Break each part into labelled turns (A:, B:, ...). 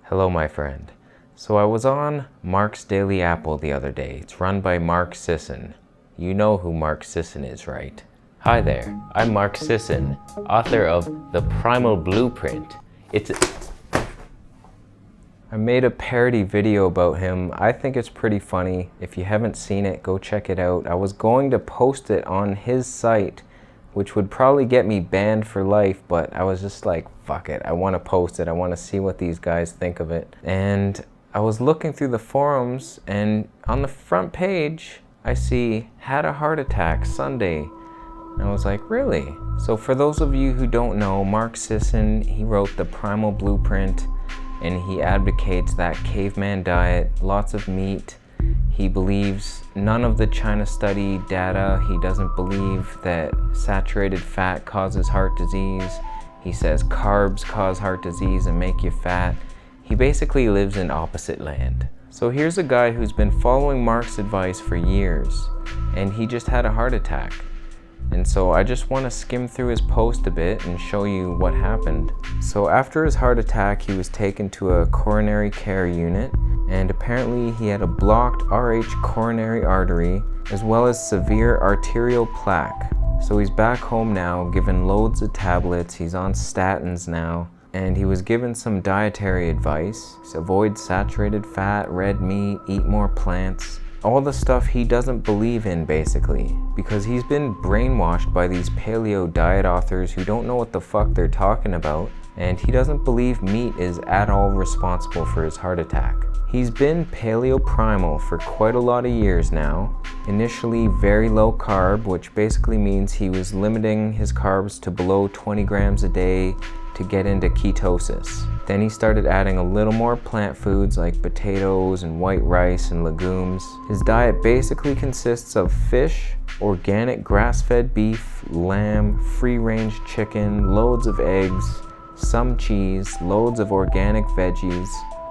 A: Hello, my friend. So I was on Mark's Daily Apple the other day. It's run by Mark Sisson. You know who Mark Sisson is, right? Hi there, I'm Mark Sisson, author of The Primal Blueprint. I made a parody video about him. I think it's pretty funny. If you haven't seen it, go check it out. I was going to post it on his site, which would probably get me banned for life, but I was just like, fuck it, I want to post it. I want to see what these guys think of it. And I was looking through the forums, and on the front page, I see, had a heart attack Sunday. And I was like, really? So for those of you who don't know, Mark Sisson, he wrote The Primal Blueprint, and he advocates that caveman diet, lots of meat. He believes none of the China study data. He doesn't believe that saturated fat causes heart disease. He says carbs cause heart disease and make you fat. He basically lives in opposite land. So here's a guy who's been following Mark's advice for years, and he just had a heart attack. And so I just want to skim through his post a bit and show you what happened. So after his heart attack, he was taken to a coronary care unit, and apparently he had a blocked RH coronary artery as well as severe arterial plaque. So he's back home now, given loads of tablets. He's on statins now, and he was given some dietary advice. So avoid saturated fat, red meat, eat more plants. All the stuff he doesn't believe in, basically, because he's been brainwashed by these paleo diet authors who don't know what the fuck they're talking about, and he doesn't believe meat is at all responsible for his heart attack. He's been paleo primal for quite a lot of years now. Initially very low carb, which basically means he was limiting his carbs to below 20 grams a day to get into ketosis. Then he started adding a little more plant foods like potatoes and white rice and legumes. His diet basically consists of fish, organic grass-fed beef, lamb, free-range chicken, loads of eggs, some cheese, loads of organic veggies,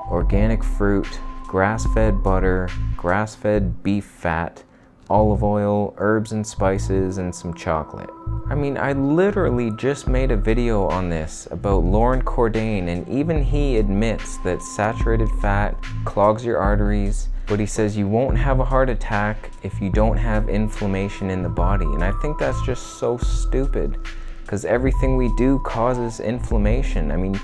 A: organic fruit, grass-fed butter, grass-fed beef fat, olive oil, herbs and spices, and some chocolate. I mean, I literally just made a video on this about Lauren Cordain, and even he admits that saturated fat clogs your arteries, but he says you won't have a heart attack if you don't have inflammation in the body. And I think that's just so stupid, because everything we do causes inflammation. I mean,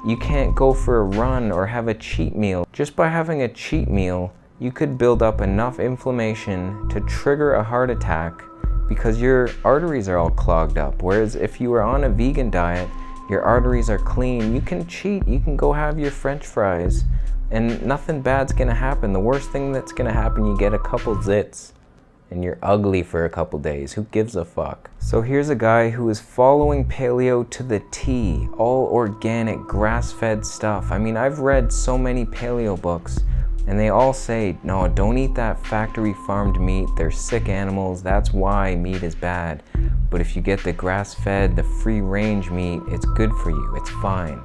A: you can't go for a run or have a cheat meal. Just by having a cheat meal, you could build up enough inflammation to trigger a heart attack because your arteries are all clogged up. Whereas if you were on a vegan diet, your arteries are clean, you can cheat, you can go have your French fries, and nothing bad's gonna happen. The worst thing that's gonna happen, you get a couple zits and you're ugly for a couple days. Who gives a fuck? So here's a guy who is following paleo to the T, all organic, grass-fed stuff. I mean, I've read so many paleo books, and they all say, no, don't eat that factory farmed meat. They're sick animals. That's why meat is bad. But if you get the grass-fed, the free-range meat, it's good for you. It's fine.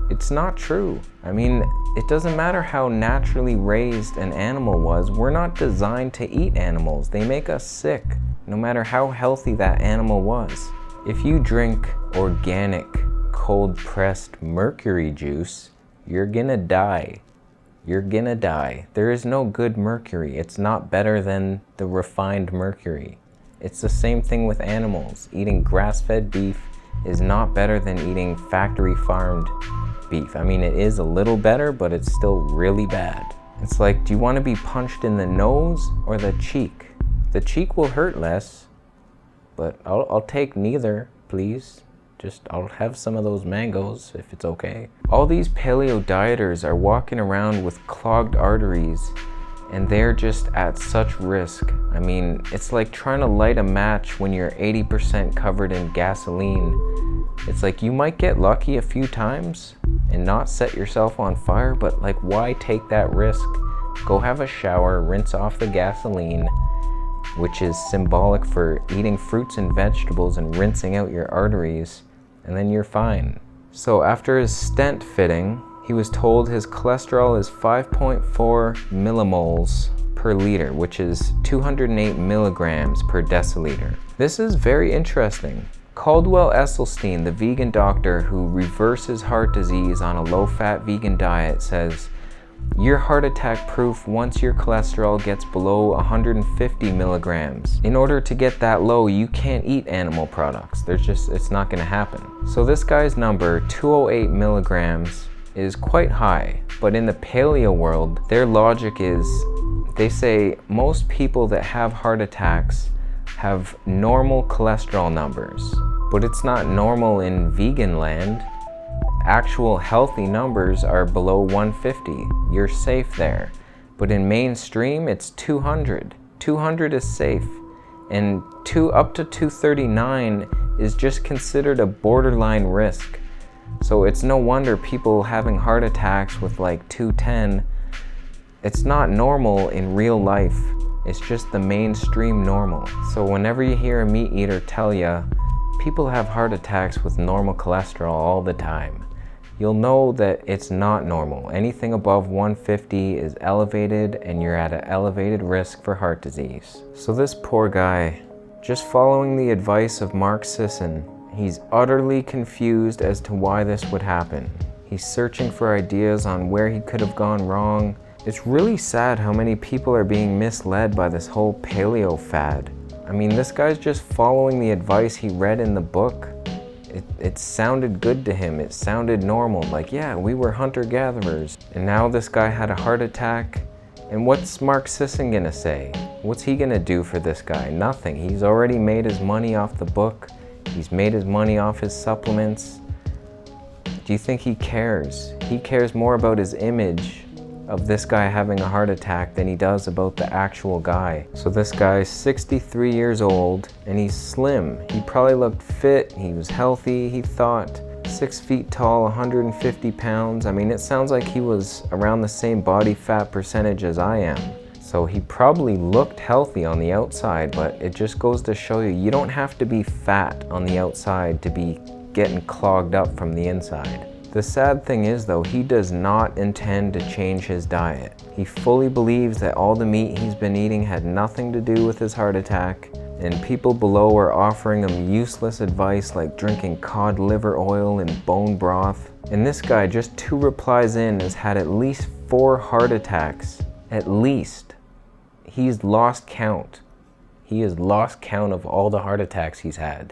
A: It's not true. I mean, it doesn't matter how naturally raised an animal was. We're not designed to eat animals. They make us sick, no matter how healthy that animal was. If you drink organic, cold-pressed mercury juice, you're gonna die. You're gonna die. There is no good mercury. It's not better than the refined mercury. It's the same thing with animals. Eating grass-fed beef is not better than eating factory farmed beef. I mean, it is a little better, but it's still really bad. It's like, do you want to be punched in the nose or the cheek? The cheek will hurt less, but I'll take neither, please. I'll have some of those mangoes if it's okay. All these paleo dieters are walking around with clogged arteries, and they're just at such risk. I mean, it's like trying to light a match when you're 80% covered in gasoline. It's like you might get lucky a few times and not set yourself on fire, but like, why take that risk? Go have a shower, rinse off the gasoline, which is symbolic for eating fruits and vegetables and rinsing out your arteries, and then you're fine. So after his stent fitting, he was told his cholesterol is 5.4 millimoles per liter, which is 208 milligrams per deciliter. This is very interesting. Caldwell Esselstyn, the vegan doctor who reverses heart disease on a low-fat vegan diet, says, "You're heart attack proof once your cholesterol gets below 150 milligrams. In order to get that low, you can't eat animal products. It's not gonna happen." So this guy's number, 208 milligrams, is quite high. But in the paleo world, their logic is, they say most people that have heart attacks have normal cholesterol numbers. But it's not normal in vegan land. Actual healthy numbers are below 150. You're safe there. But in mainstream, it's 200. 200 is safe. And up to 239 is just considered a borderline risk. So it's no wonder people having heart attacks with like 210, it's not normal in real life. It's just the mainstream normal. So whenever you hear a meat eater tell you, people have heart attacks with normal cholesterol all the time, you'll know that it's not normal. Anything above 150 is elevated and you're at an elevated risk for heart disease. So this poor guy, just following the advice of Mark Sisson, he's utterly confused as to why this would happen. He's searching for ideas on where he could have gone wrong. It's really sad how many people are being misled by this whole paleo fad. I mean, this guy's just following the advice he read in the book. It sounded good to him. It sounded normal. Like, yeah, we were hunter-gatherers. And now this guy had a heart attack. And what's Mark Sisson gonna say? What's he gonna do for this guy? Nothing. He's already made his money off the book. He's made his money off his supplements. Do you think he cares? He cares more about his image of this guy having a heart attack than he does about the actual guy. So this guy's 63 years old and he's slim. He probably looked fit, he was healthy, he thought 6 feet tall, 150 pounds. I mean, it sounds like he was around the same body fat percentage as I am. So he probably looked healthy on the outside, but it just goes to show you, you don't have to be fat on the outside to be getting clogged up from the inside. The sad thing is though, he does not intend to change his diet. He fully believes that all the meat he's been eating had nothing to do with his heart attack, and people below are offering him useless advice like drinking cod liver oil and bone broth. And this guy, just 2 replies in, has had at least 4 heart attacks. At least. He's lost count. He has lost count of all the heart attacks he's had.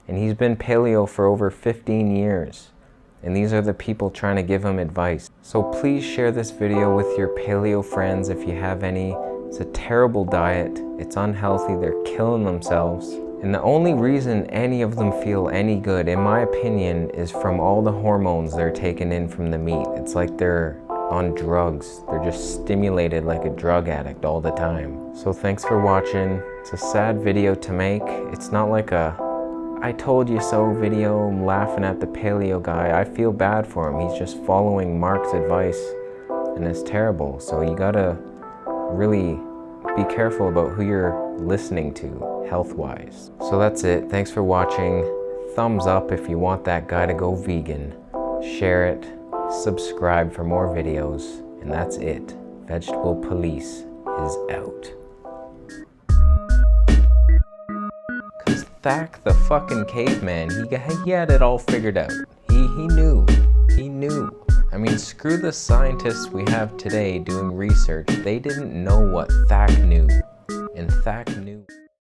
A: And he's been paleo for over 15 years. And these are the people trying to give him advice. So please share this video with your paleo friends if you have any. It's a terrible diet. It's unhealthy. They're killing themselves. And the only reason any of them feel any good, in my opinion, is from all the hormones they're taking in from the meat. It's like they're on drugs. They're just stimulated like a drug addict all the time. So thanks for watching. It's a sad video to make. It's not like a I told you so video. I'm laughing at the paleo guy. I feel bad for him. He's just following Mark's advice and it's terrible. So you gotta really be careful about who you're listening to health-wise. So that's it. Thanks for watching. Thumbs up if you want that guy to go vegan. Share it. Subscribe for more videos. And that's it. Vegetable Police is out. Thack the fucking caveman, he had it all figured out. He knew. I mean, screw the scientists we have today doing research. They didn't know what Thack knew. And Thack knew.